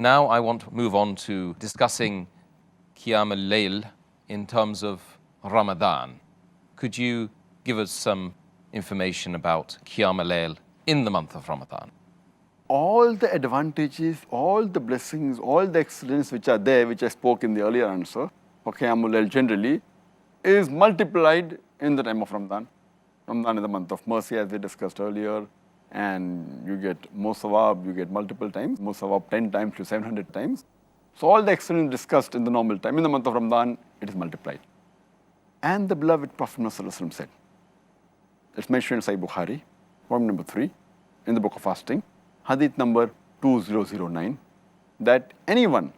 Now I want to move on to discussing Qiyaam-Ul-Layl in terms of Ramadan. Could you give us some information about Qiyaam-Ul-Layl in the month of Ramadan? All the advantages, all the blessings, all the excellence which are there, which I spoke in the earlier answer, for Qiyaam-Ul-Layl generally, is multiplied in the time of Ramadan. Ramadan is the month of mercy, as we discussed earlier, and you get more sawab, you get multiple times, more sawab 10 times to 700 times. So all the excellence discussed in the normal time, in the month of Ramadan, it is multiplied. And the beloved Prophet ﷺ said, it's mentioned in Sahih Bukhari, volume number 3, in the book of fasting, hadith number 2009, that anyone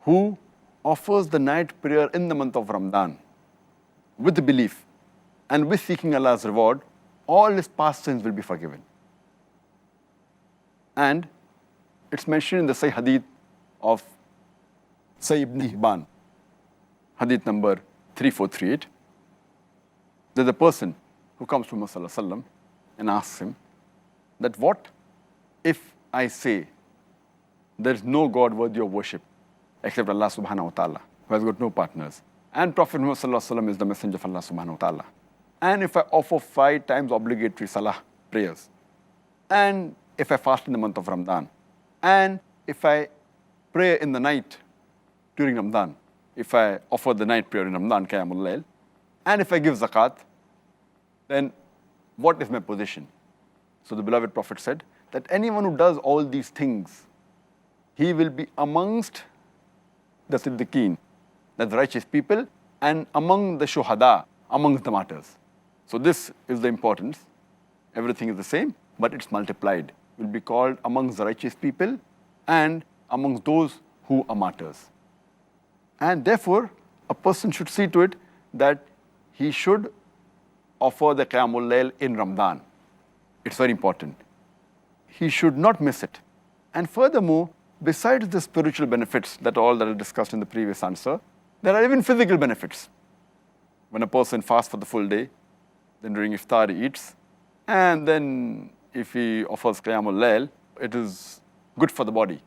who offers the night prayer in the month of Ramadan with the belief and with seeking Allah's reward, all his past sins will be forgiven. And it's mentioned in the Sahih hadith of Sahih ibn Hibban, hadith number 3438, that the person who comes to Muhammad Sallallahu Alaihi Wasallam and asks him that what if I say there is no God worthy of worship except Allah subhanahu wa ta'ala, who has got no partners, and Prophet Muhammad Sallallahu Alaihi Wasallam is the messenger of Allah subhanahu wa ta'ala, and if I offer 5 times obligatory salah prayers, and if I fast in the month of Ramadan, and if I pray in the night during Ramadan, if I offer the night prayer in Ramadan, Qiyaam-Ul-Layl, and if I give zakat, then what is my position? So the beloved Prophet said that anyone who does all these things, he will be amongst the Siddiqeen, that's the righteous people, and among the Shuhada, amongst the martyrs. So this is the importance. Everything is the same, but it's multiplied. Will be called amongst the righteous people and amongst those who are martyrs. And therefore, a person should see to it that he should offer the Qiyaam-Ul-Layl in Ramadan. It's very important. He should not miss it. And furthermore, besides the spiritual benefits that are discussed in the previous answer, there are even physical benefits. When a person fasts for the full day, then during iftar he eats, and then if he offers Qiyaam-Ul-Layl, it is good for the body.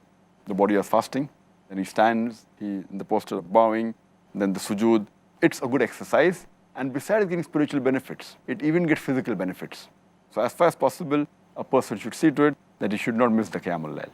The body is fasting, then he stands, in the posture of bowing, then the sujood. It's a good exercise, and besides getting spiritual benefits, it even gets physical benefits. So as far as possible, a person should see to it that he should not miss the Qiyaam-Ul-Layl.